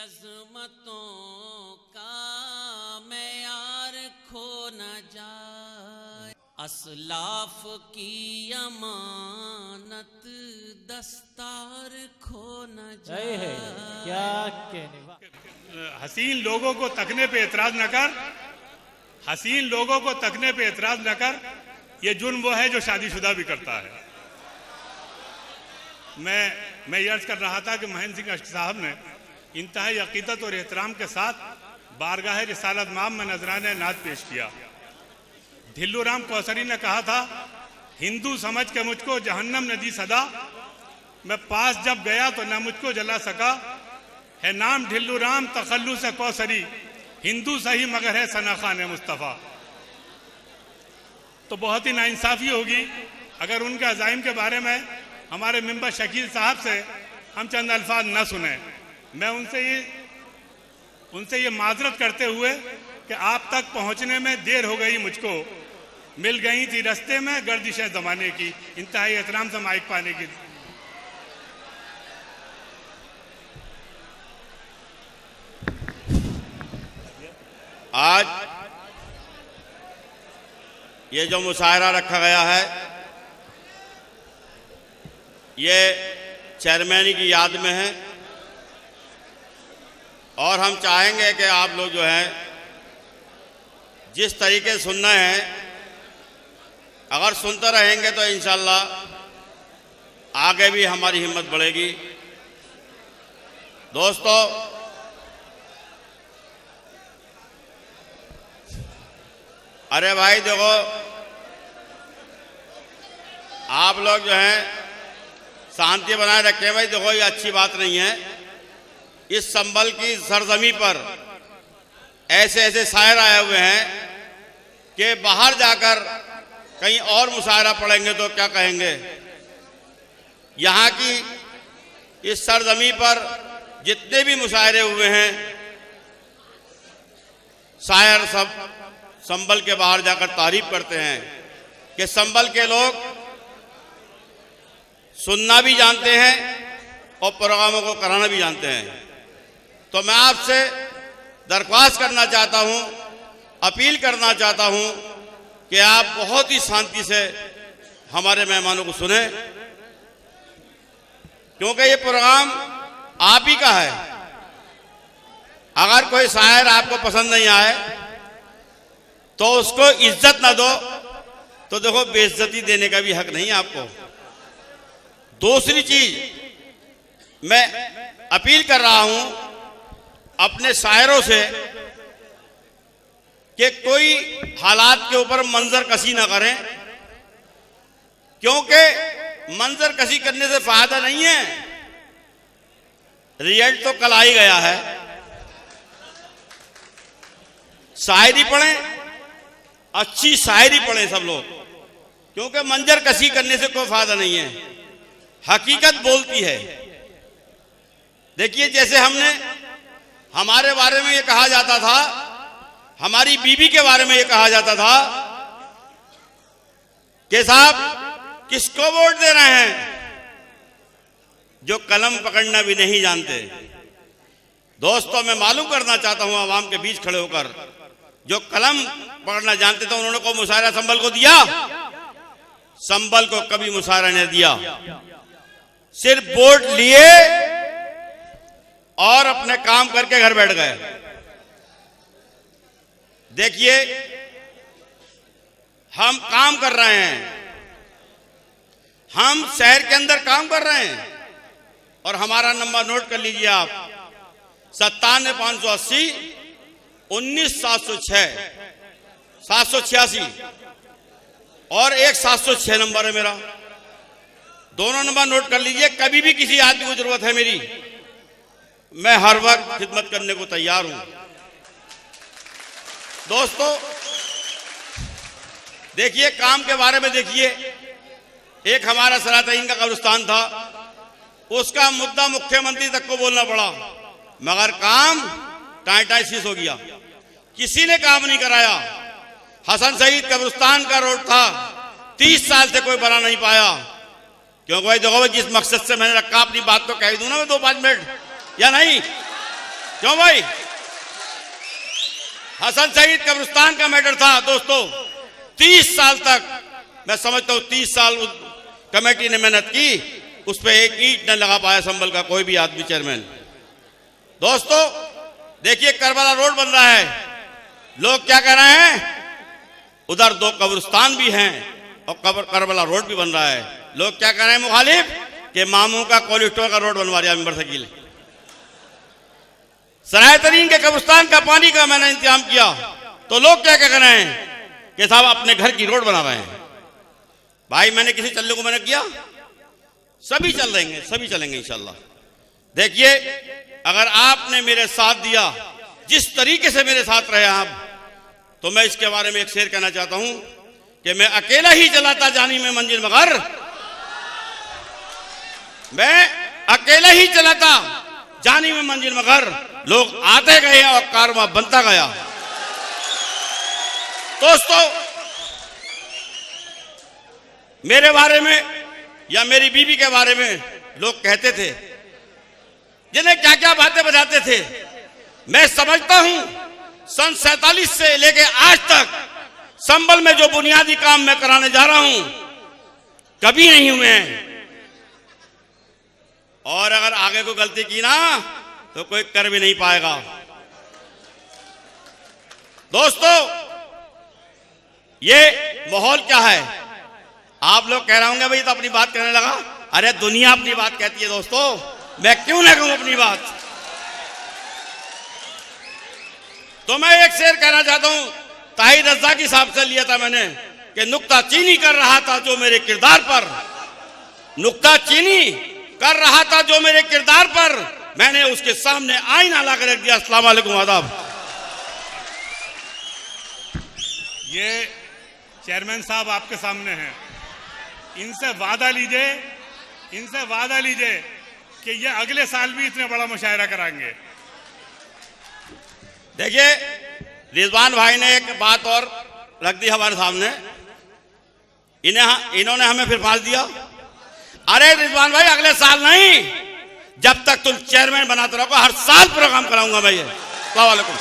अज़मतों का मेयार खो न जाए, असलाफ की अमानत दस्तार खो न जाए। क्या कहने। हसीन लोगों को तकने पे एतराज न कर, हसीन लोगों को तकने पे एतराज न कर, ये जुर्म वो है जो शादीशुदा भी करता है। मैं ये अर्ज कर रहा था कि महेंद्र सिंह अश्क साहब ने इंतहाई अकीदत और एहतराम के साथ बारगाह रिसालत माम में नजराने नाज पेश किया। ढिल्लू राम कौसरी ने कहा था, हिंदू समझ के मुझको जहन्नम ने दी सदा, मैं पास जब गया तो न मुझको जला सका, है नाम ढिल्लू राम तखल्लु से कौसरी, हिंदू सही मगर है सनाखान मुस्तफ़ा। तो बहुत ही नाइंसाफी होगी अगर उनके अज़ाइम के बारे में हमारे मेंबर शकील साहब से हम चंद अल्फाज न सुने। मैं उनसे ये माजरत करते हुए कि आप तक पहुंचने में देर हो गई मुझको, मिल गई थी रास्ते में गर्दिशें ज़माने की, इंतहाई एहतराम से माइक पाने की। आज ये जो मुशायरा रखा गया है, ये चेयरमैन की याद में है और हम चाहेंगे कि आप लोग जो हैं जिस तरीके से सुनना है, अगर सुनते रहेंगे तो इंशाअल्लाह आगे भी हमारी हिम्मत बढ़ेगी। दोस्तों, अरे भाई देखो, आप लोग जो हैं शांति बनाए रखें भाई। देखो, ये अच्छी बात नहीं है। इस संभल की सरजमी पर ऐसे ऐसे शायर आए हुए हैं कि बाहर जाकर कहीं और मुशायरा पढ़ेंगे तो क्या कहेंगे। यहाँ की इस सरजमी पर जितने भी मुशायरे हुए हैं, शायर सब संभल के बाहर जाकर तारीफ करते हैं कि संभल के लोग सुनना भी जानते हैं और प्रोग्रामों को कराना भी जानते हैं। तो मैं आपसे दरख्वास्त करना चाहता हूं, अपील करना चाहता हूं कि आप बहुत ही शांति से हमारे मेहमानों को सुने, क्योंकि ये प्रोग्राम आप ही का है। अगर कोई शायर आपको पसंद नहीं आए तो उसको इज्जत ना दो, तो देखो बेइज्जती देने का भी हक नहीं है आपको। दूसरी चीज, मैं अपील कर रहा हूं अपने शायरों से कि कोई हालात के ऊपर मंजर कसी ना करें, क्योंकि मंजर कसी करने से फायदा नहीं है। रिजल्ट तो कल आ ही गया है। शायरी पढ़ें, अच्छी शायरी पढ़ें सब लोग, क्योंकि मंजर कसी करने से कोई फायदा नहीं है। हकीकत बोलती है। देखिए, जैसे हमारे बारे में ये कहा जाता था, हमारी बीवी के बारे में ये कहा जाता था कि साहब किसको वोट दे रहे हैं, जो कलम पकड़ना भी नहीं जानते। दोस्तों, मैं मालूम करना चाहता हूं आवाम के बीच खड़े होकर, जो कलम पकड़ना जानते थे उन्होंने को मुशायरा संभल को दिया? संभल को कभी मुशायरा नहीं दिया। सिर्फ वोट लिए और अपने काम करके घर बैठ गए। देखिए, हम काम कर रहे हैं, हम शहर के अंदर काम कर रहे हैं और हमारा नंबर नोट कर लीजिए आप, 97,580 19,706 786 और एक 706 नंबर है मेरा। दोनों नंबर नोट कर लीजिए। कभी भी किसी आदमी को जरूरत है मेरी, मैं हर वक्त खिदमत करने को तैयार हूं। दोस्तों, देखिए, काम के बारे में देखिए, एक हमारा सलातीन का कब्रिस्तान था, उसका मुद्दा मुख्यमंत्री तक को बोलना पड़ा, मगर काम टाई शीश हो गया। किसी ने काम नहीं कराया। हसन सईद कब्रिस्तान का रोड था, 30 साल से कोई बना नहीं पाया। क्योंकि भाई देखो, जिस मकसद से मैंने रखा, अपनी बात तो कह दूं ना मैं 2-5 मिनट, या नहीं? क्यों भाई? हसन शहीद कब्रिस्तान का मैटर था दोस्तों, 30 साल तक, मैं समझता हूं 30 साल कमेटी ने मेहनत की, उस पर एक ईंट न लगा पाया संभल का कोई भी आदमी चेयरमैन। दोस्तों देखिए करबला रोड बन रहा है, लोग क्या कह रहे हैं, उधर 2 कब्रिस्तान भी हैं और करबला रोड भी बन रहा है। लोग क्या कह रहे हैं मुखालिफ, कि मामू का कोलेस्ट्रॉल का रोड बनवा दिया मेंबर शकील। सराय तरीन के कब्रिस्तान का पानी का मैंने इंतजाम किया, तो लोग क्या कह रहे हैं कि साहब अपने घर की रोड बना रहे हैं। भाई मैंने किसी चलने को मैंने किया? सभी चल रहेंगे, सभी चलेंगे इंशाल्लाह। देखिए अगर आपने मेरे साथ दिया, जिस तरीके से मेरे साथ रहे आप, तो मैं इसके बारे में एक शेर कहना चाहता हूं कि मैं अकेला ही चलाता जानी में मंजिल मगर, मैं अकेला ही चलाता जानी में मंजिल मगर, लोग आते गए और कारवां बनता गया। दोस्तों मेरे बारे में या मेरी बीवी के बारे में लोग कहते थे, जिन्हें क्या क्या बातें बताते थे। मैं समझता हूं सन 47 से लेके आज तक संभल में जो बुनियादी काम मैं कराने जा रहा हूं कभी नहीं हुए हैं, और अगर आगे को गलती की ना तो कोई कर भी नहीं पाएगा। दोस्तों ये माहौल क्या है? आप लोग कह रहे होंगे भाई तो अपनी बात कहने लगा। अरे दुनिया अपनी बात कहती है दोस्तों, मैं क्यों ना कहूं अपनी बात। तो मैं एक शेर कहना चाहता हूं, ताहिर रज़ाकी साहब से लिया था मैंने, कि नुक्ताचीनी कर रहा था जो मेरे किरदार पर, नुक्ताचीनी कर रहा था जो मेरे किरदार पर, मैंने उसके सामने आईना लाकर रख दिया। अस्सलाम वालेकुम, आदाब। ये चेयरमैन साहब आपके सामने हैं, इनसे वादा लीजिए कि ये अगले साल भी इतने बड़ा मुशायरा कराएंगे। देखिए रिजवान भाई ने एक बात और रख दी हमारे सामने, इन्होंने हमें फिर फांस दिया। अरे रिजवान भाई अगले साल नहीं, जब तक तुम चेयरमैन बनाते रहोगे हर साल प्रोग्राम कराऊंगा मैं ये। अस्सलाम वालेकुम।